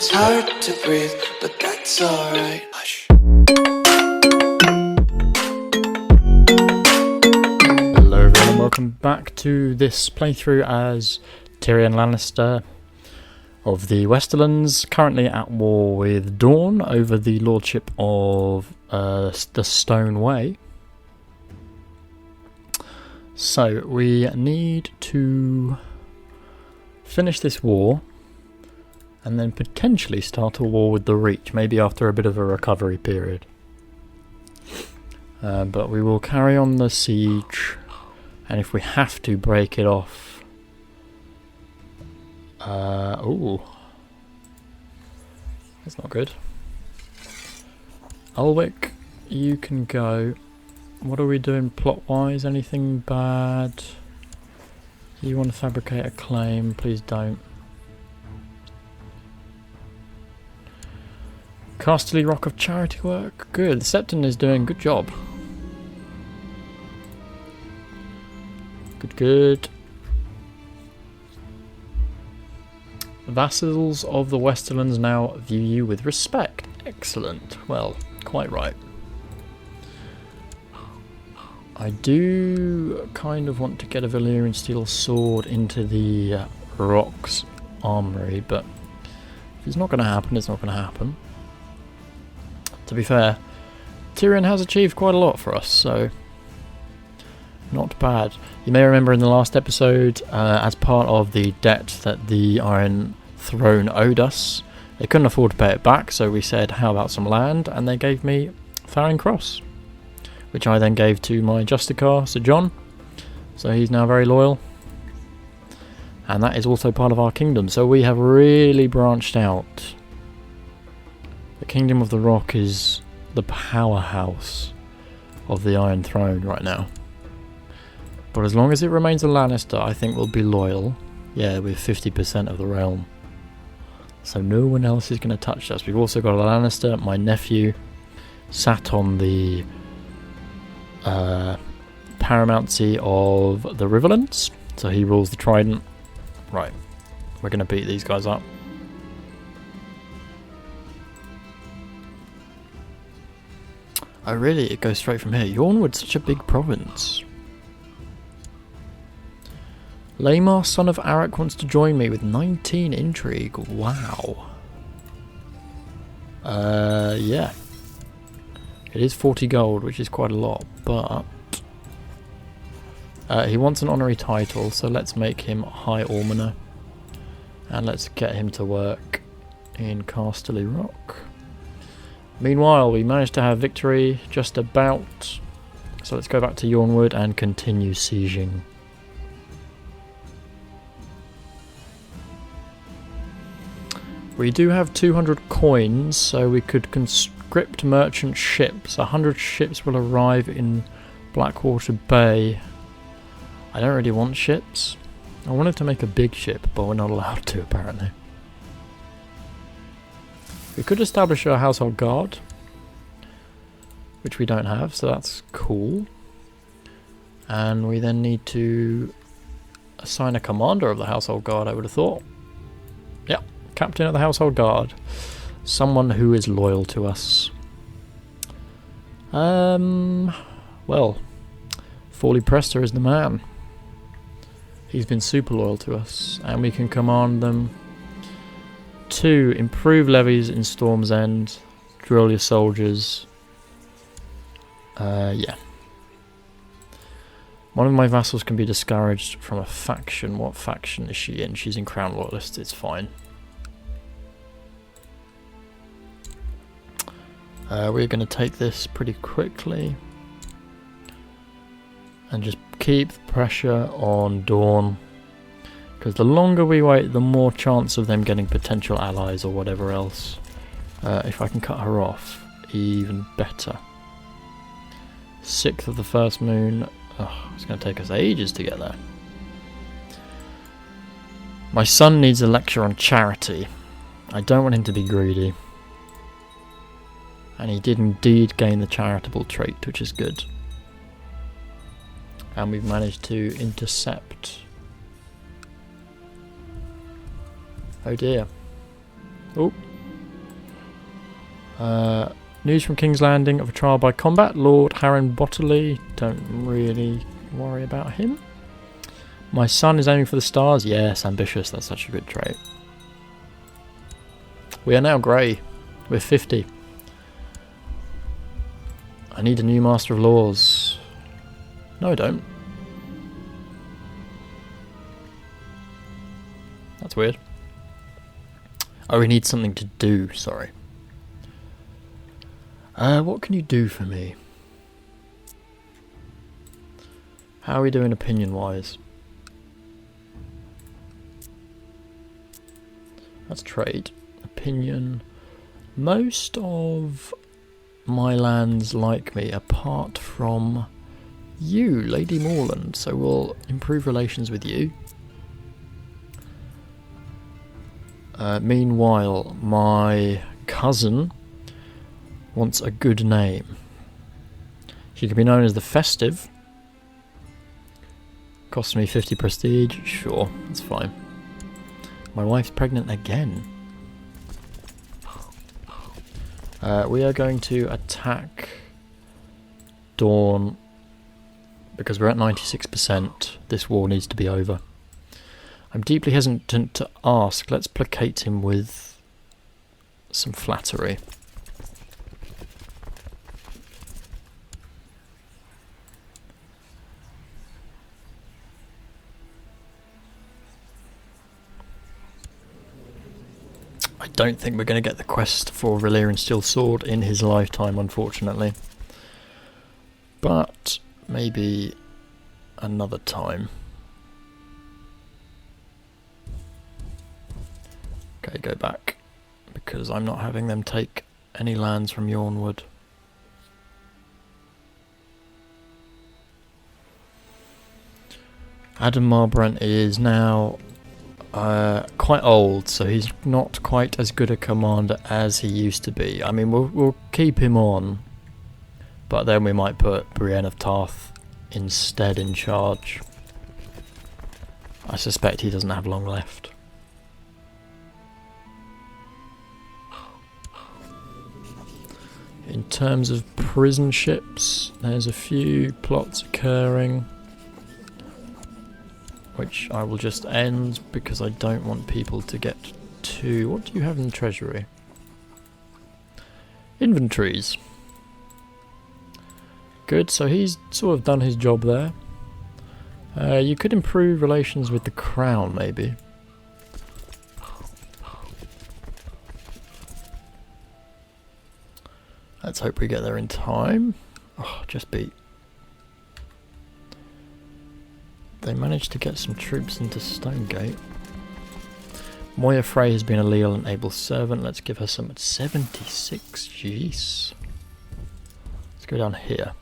It's hard to breathe, but that's alright. Hush. Hello everyone and welcome back to this playthrough as Tyrion Lannister of the Westerlands, currently at war with Dorne over the lordship of the Stone Way. So we need to finish this war and then potentially start a war with the Reach, maybe after a bit of a recovery period. But we will carry on the siege, and if we have to break it off... ooh. That's not good. Ulwick, you can go. What are we doing plot-wise? Anything bad? You want to fabricate a claim? Please don't. Casterly Rock of Charity Work. Good. The Septon is doing a good job. Good. Vassals of the Westerlands now view you with respect. Excellent. Well, quite right. I do kind of want to get a Valyrian steel sword into the Rock's armory, but if it's not going to happen, it's not going to happen. To be fair, Tyrion has achieved quite a lot for us, so not bad. You may remember in the last episode, as part of the debt that the Iron Throne owed us, they couldn't afford to pay it back, so we said, how about some land? And they gave me Farring Cross, which I then gave to my Justicar, Sir John. So he's now very loyal. And that is also part of our kingdom, so we have really branched out. The Kingdom of the Rock is the powerhouse of the Iron Throne right now. But as long as it remains a Lannister, I think we'll be loyal. Yeah, with 50% of the realm. So no one else is going to touch us. We've also got a Lannister, my nephew, sat on the paramountcy of the Riverlands. So he rules the Trident. Right, we're going to beat these guys up. Oh really? It goes straight from here. Yornwood's such a big province. Lamar, son of Arak, wants to join me with 19 intrigue. Wow. Yeah. It is 40 gold, which is quite a lot, but... he wants an honorary title, so let's make him High Almoner. And let's get him to work in Casterly Rock. Meanwhile, we managed to have victory just about. So let's go back to Yornwood and continue sieging. We do have 200 coins, so we could conscript merchant ships. 100 ships will arrive in Blackwater Bay. I don't really want ships. I wanted to make a big ship, but we're not allowed to, apparently. We could establish a household guard, which we don't have, so that's cool. And we then need to assign a commander of the household guard, I would have thought. Yeah, captain of the household guard. Someone who is loyal to us. Well, Forley Prester is the man. He's been super loyal to us, and we can command them to improve levies in Storm's End, drill your soldiers. Yeah. One of my vassals can be discouraged from a faction. What faction is she in? She's in Crown Loyalists, it's fine. We're going to take this pretty quickly. And just keep the pressure on Dorne. Because the longer we wait, the more chance of them getting potential allies or whatever else. If I can cut her off, even better. 6th of the first moon. Oh, it's going to take us ages to get there. My son needs a lecture on charity. I don't want him to be greedy. And he did indeed gain the charitable trait, which is good. And we've managed to intercept. Oh dear. Oh, News from King's Landing of a trial by combat. Lord Harren Botterley. Don't really worry about him. My son is aiming for the stars. Yes, ambitious. That's such a good trait. We are now grey. We're 50. I need a new Master of Laws. No, I don't. That's weird. Oh, we need something to do. Sorry. What can you do for me? How are we doing opinion-wise? That's trade. Opinion. Most of my lands like me, apart from you, Lady Morland. So we'll improve relations with you. Meanwhile, my cousin wants a good name. She can be known as the Festive. Costs me 50 prestige. Sure, that's fine. My wife's pregnant again. We are going to attack Dorne because we're at 96%. This war needs to be over. I'm deeply hesitant to ask. Let's placate him with some flattery. I don't think we're going to get the quest for Valyrian Steel Sword in his lifetime, unfortunately. But maybe another time. Okay, go back. Because I'm not having them take any lands from Yornwood. Adam Marbrant is now quite old, so he's not quite as good a commander as he used to be. I mean, we'll keep him on, but then we might put Brienne of Tarth instead in charge. I suspect he doesn't have long left. In terms of prison ships, there's a few plots occurring, which I will just end because I don't want people to get too... What do you have in the treasury? Inventories. Good, so he's sort of done his job there. You could improve relations with the crown, maybe. Let's hope we get there in time. Oh, just beat. They managed to get some troops into Stonegate. Moya Frey has been a leal and able servant. Let's give her some at 76. Jeez. Let's go down here.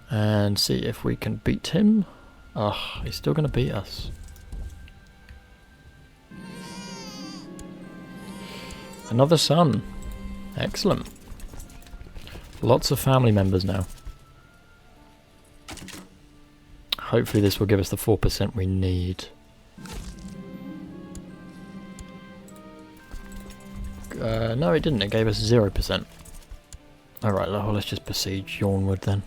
And see if we can beat him. Oh, he's still going to beat us. Another son. Excellent. Lots of family members now. Hopefully this will give us the 4% we need. No, it didn't. It gave us 0%. Alright, well, let's just besiege Yornwood then.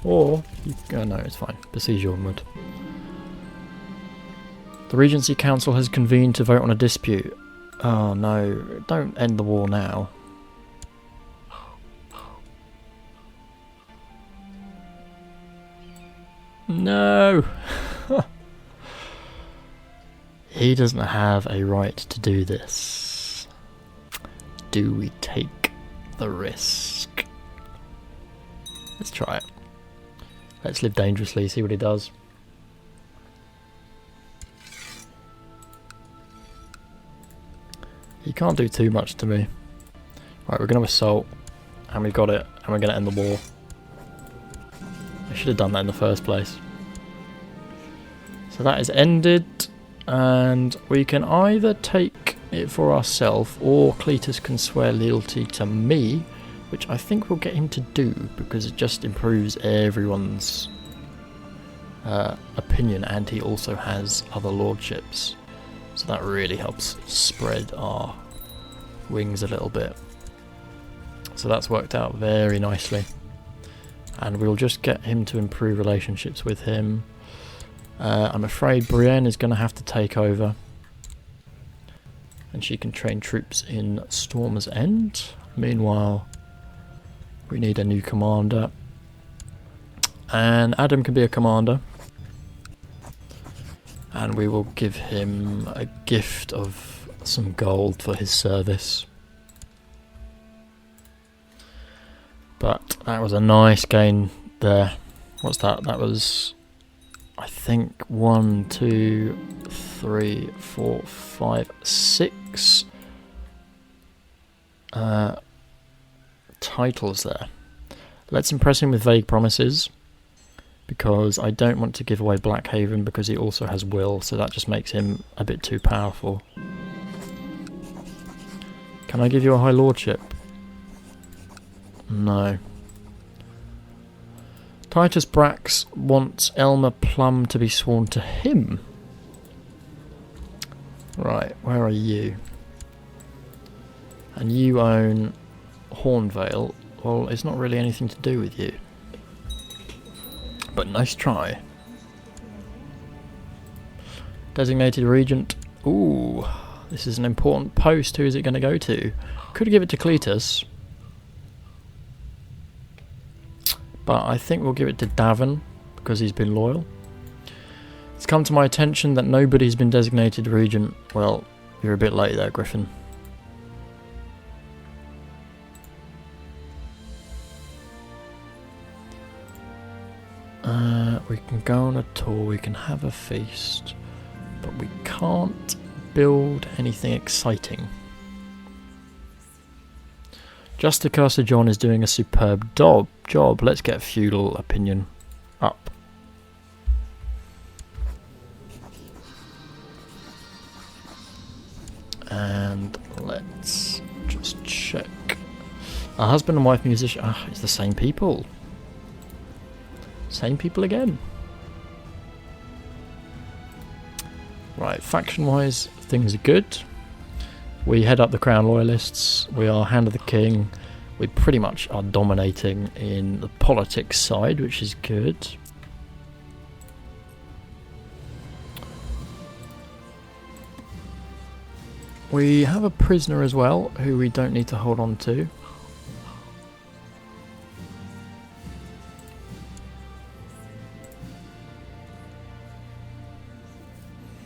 Or, no, it's fine. Besiege Yornwood. The Regency Council has convened to vote on a dispute. Oh no, don't end the war now. No! He doesn't have a right to do this. Do we take the risk? Let's try it. Let's live dangerously, see what he does. He can't do too much to me. Right, we're going to assault, and we got it, and we're going to end the war. I should have done that in the first place. So that is ended, and we can either take it for ourselves, or Cletus can swear loyalty to me, which I think we'll get him to do, because it just improves everyone's opinion, and he also has other lordships. So that really helps spread our wings a little bit. So that's worked out very nicely. And we'll just get him to improve relationships with him. I'm afraid Brienne is going to have to take over. And she can train troops in Storm's End. Meanwhile, we need a new commander. And Adam can be a commander. And we will give him a gift of some gold for his service. But that was a nice gain there. What's that? That was, I think, 1, 2, 3, 4, 5, 6 titles there. Let's impress him with vague promises, because I don't want to give away Blackhaven because he also has will, so that just makes him a bit too powerful. Can I give you a High Lordship? No. Titus Brax wants Elmer Plum to be sworn to him. Right, where are you? And you own Hornvale. Well, it's not really anything to do with you. But nice try. Designated Regent. Ooh, this is an important post. Who is it going to go to? Could give it to Cletus. But I think we'll give it to Davin, because he's been loyal. It's come to my attention that nobody's been designated Regent. Well, you're a bit late there, Griffin. We can go on a tour, we can have a feast, but we can't build anything exciting. Justicar John is doing a superb job. Let's get feudal opinion up. And let's just check. A husband and wife musician. Ah, it's the same people. Same people again. Right, faction-wise, things are good. We head up the Crown Loyalists. We are Hand of the King. We pretty much are dominating in the politics side, which is good. We have a prisoner as well, who we don't need to hold on to.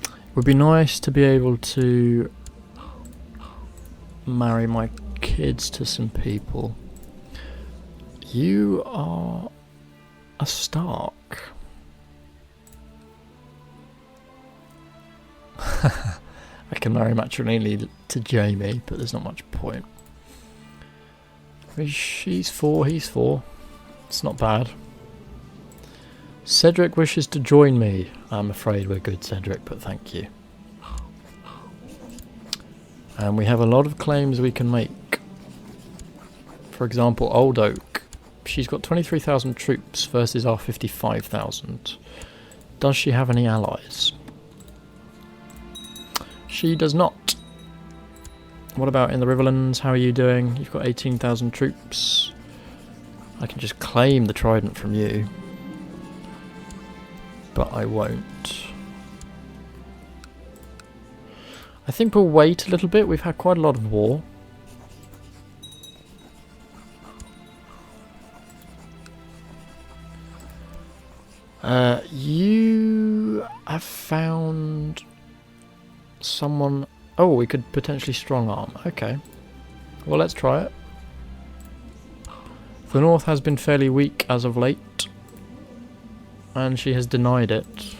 It would be nice to be able to marry my kids to some people. You are a Stark. I can marry matrimonially to Jamie, but there's not much point. She's 4, he's 4. It's not bad. Cedric wishes to join me. I'm afraid we're good, Cedric, but thank you. And we have a lot of claims we can make. For example, Old Oak. She's got 23,000 troops versus our 55,000. Does she have any allies? She does not. What about in the Riverlands? How are you doing? You've got 18,000 troops. I can just claim the trident from you. But I won't. I think we'll wait a little bit. We've had quite a lot of war. You have found someone... Oh, we could potentially strong arm. Okay. Well, let's try it. The North has been fairly weak as of late. And she has denied it.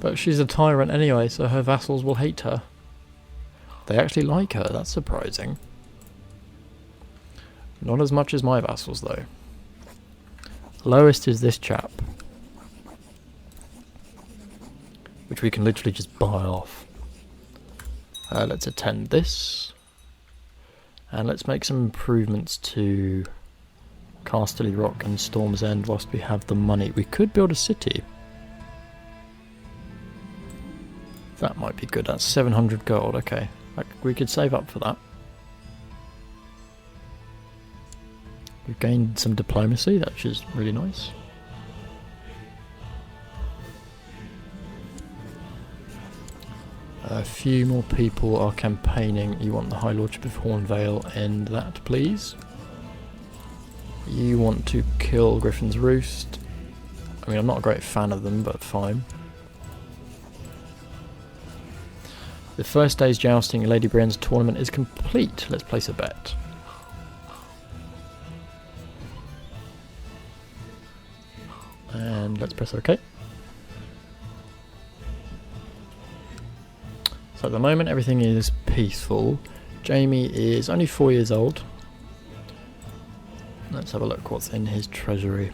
But she's a tyrant anyway, so her vassals will hate her. They actually like her, that's surprising. Not as much as my vassals, though. Lowest is this chap. Which we can literally just buy off. Let's attend this. And let's make some improvements to Casterly Rock and Storm's End whilst we have the money. We could build a city. That might be good. That's 700 gold. Okay, we could save up for that. We've gained some diplomacy, which is really nice. A few more people are campaigning. You want the High Lordship of Hornvale, end that please. You want to kill Griffin's Roost. I mean, I'm not a great fan of them, but fine. The first day's jousting in Lady Brienne's tournament is complete. Let's place a bet. And let's press OK. So at the moment everything is peaceful. Jamie is only 4 years old. Let's have a look what's in his treasury.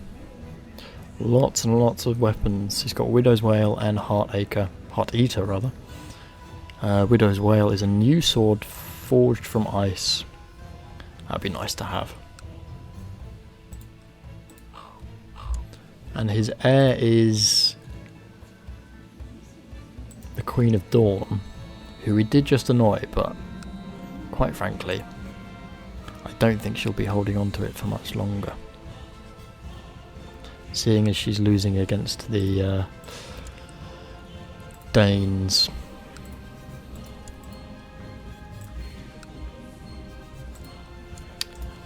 Lots and lots of weapons. He's got Widow's Wail and Heart Eater rather. Widow's Wail is a new sword forged from ice. That'd be nice to have. And his heir is the Queen of Dorne, who we did just annoy, but quite frankly, I don't think she'll be holding on to it for much longer. Seeing as she's losing against the Danes.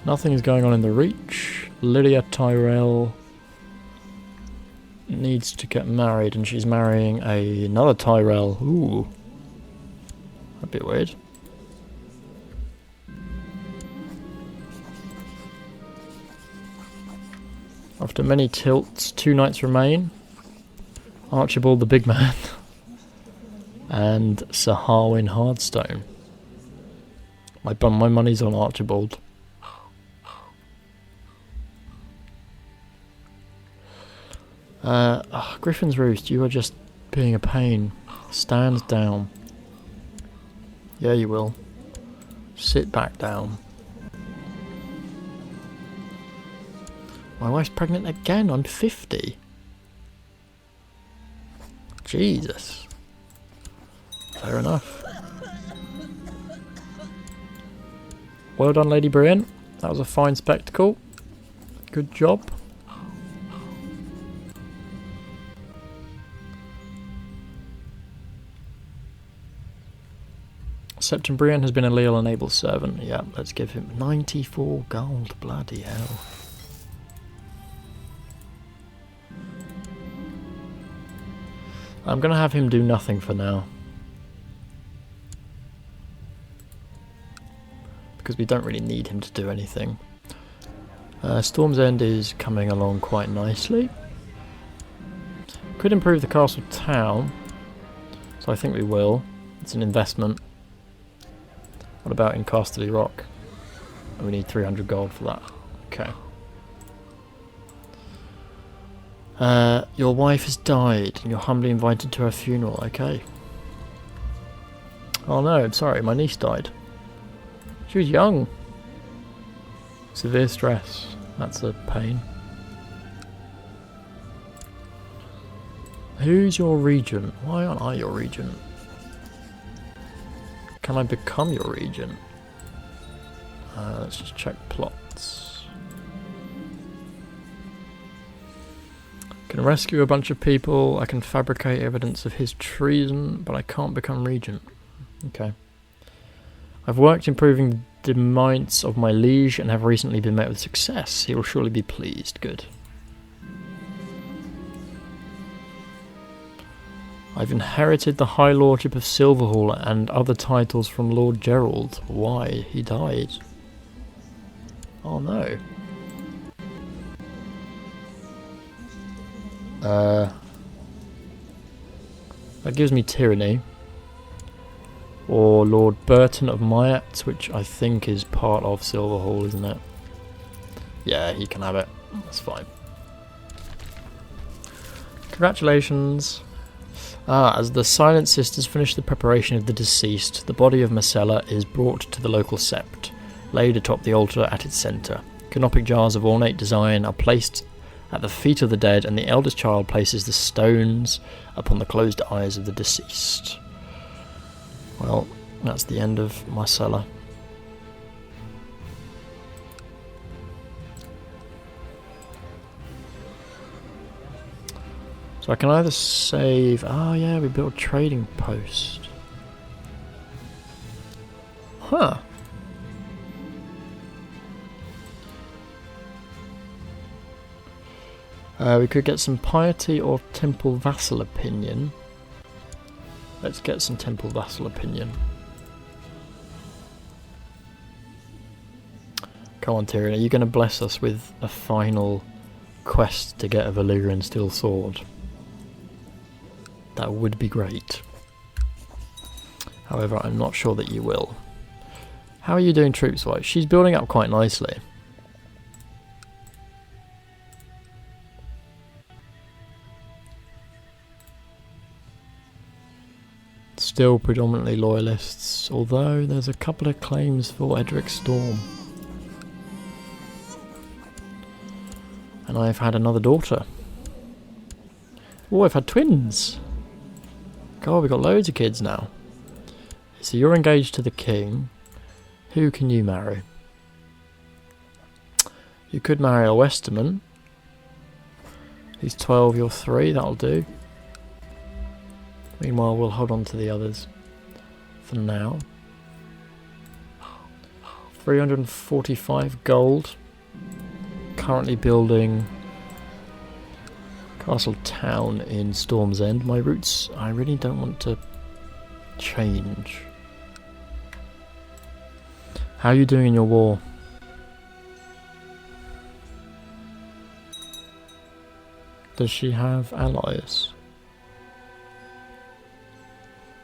Nothing is going on in the Reach. Lydia Tyrell needs to get married, and she's marrying another Tyrell. Ooh, a bit weird. After many tilts, 2 knights remain. Archibald the Big Man and Sir Harwin Hardstone. My money's on Archibald. Griffin's Roost, you are just being a pain. Stand down. Yeah, you will. Sit back down. My wife's pregnant again. I'm 50. Jesus. Fair enough. Well done, Lady Brienne. That was a fine spectacle. Good job. Septon Brienne has been a leal and able servant. Yeah, let's give him 94 gold. Bloody hell. I'm going to have him do nothing for now. Because we don't really need him to do anything. Storm's End is coming along quite nicely. Could improve the castle town. So I think we will. It's an investment. What about in Casterly Rock? We need 300 gold for that. Okay. Your wife has died and you're humbly invited to her funeral. Okay. Oh no, I'm sorry, my niece died. She was young. Severe stress. That's a pain. Who's your regent? Why aren't I your regent? Can I become your regent? Let's just check plots. Can rescue a bunch of people. I can fabricate evidence of his treason, but I can't become regent. Okay. I've worked improving the might of my liege and have recently been met with success. He will surely be pleased. Good. I've inherited the High Lordship of Silverhall and other titles from Lord Gerald. Why? He died. Oh no. That gives me tyranny. Or Lord Burton of M.A.T.E, which I think is part of Silverhall, isn't it? Yeah, he can have it. That's fine. Congratulations. As the Silent Sisters finish the preparation of the deceased, the body of Marcella is brought to the local sept, laid atop the altar at its centre. Canopic jars of ornate design are placed at the feet of the dead, and the eldest child places the stones upon the closed eyes of the deceased. Well, that's the end of my cellar. So I can either save... Oh yeah, we built a trading post. Huh. We could get some piety or temple vassal opinion. Let's get some temple vassal opinion. Come on, Tyrion, are you going to bless us with a final quest to get a Valyrian steel sword? That would be great. However, I'm not sure that you will. How are you doing troops-wise? She's building up quite nicely. Still predominantly loyalists, although there's a couple of claims for Edric Storm. And I've had another daughter. Oh, I've had twins! God, we've got loads of kids now. So you're engaged to the king. Who can you marry? You could marry a Westerman. He's 12, you're 3, that'll do. Meanwhile, we'll hold on to the others for now. 345 gold. Currently building Castle Town in Storm's End. My routes, I really don't want to change. How are you doing in your war? Does she have allies?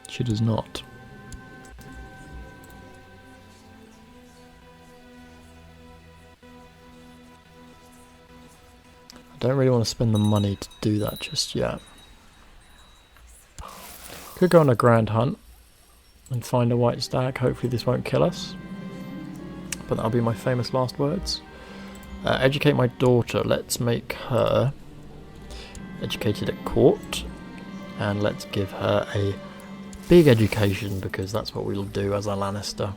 She does not. I don't really want to spend the money to do that just yet. Could go on a grand hunt and find a white stag. Hopefully this won't kill us. But that'll be my famous last words. Educate my daughter. Let's make her educated at court. And let's give her a big education, because that's what we'll do as a Lannister.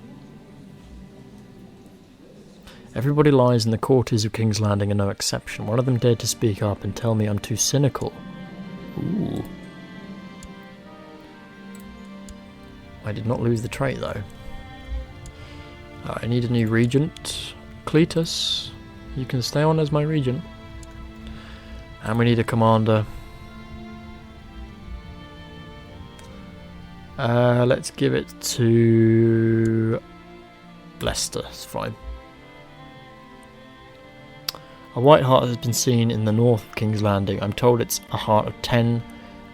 Everybody lies, and the courtiers of King's Landing are no exception. One of them dared to speak up and tell me I'm too cynical. Ooh. I did not lose the trait, though. I need a new regent. Cletus, you can stay on as my regent. And we need a commander. Let's give it to Leicester, it's fine. A white hart has been seen in the north of King's Landing. I'm told it's a hart of 10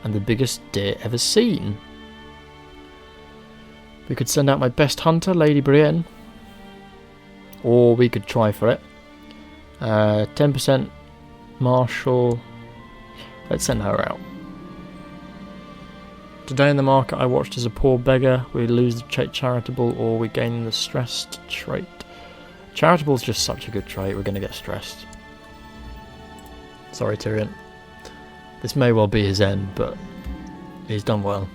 and the biggest deer ever seen. We could send out my best hunter, Lady Brienne. Or we could try for it. 10% martial. Let's send her out. Today in the market I watched as a poor beggar. We lose the charitable, or we gain the stressed trait. Charitable is just such a good trait, we're going to get stressed. Sorry, Tyrion. This may well be his end, but he's done well.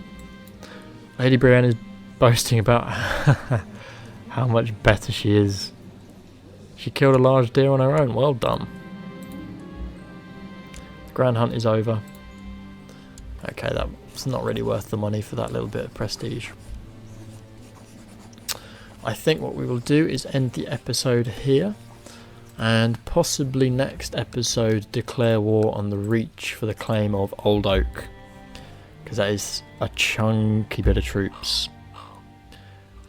Lady Brienne is boasting about how much better she is. She killed a large deer on her own. Well done. The grand hunt is over. Okay, that's not really worth the money for that little bit of prestige. I think what we will do is end the episode here, and possibly next episode declare war on the Reach for the claim of Old Oak, because that is a chunky bit of troops.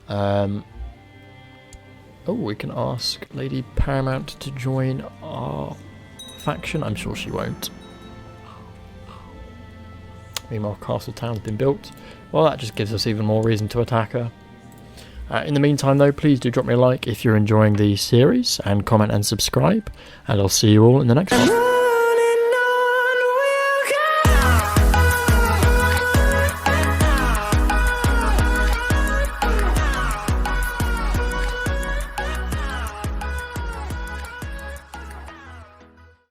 Oh, we can ask Lady Paramount to join our faction. I'm sure she won't. Meanwhile, Castle Town's been built. Well, that just gives us even more reason to attack her. In the meantime, though, please do drop me a like if you're enjoying the series, and comment and subscribe, and I'll see you all in the next one.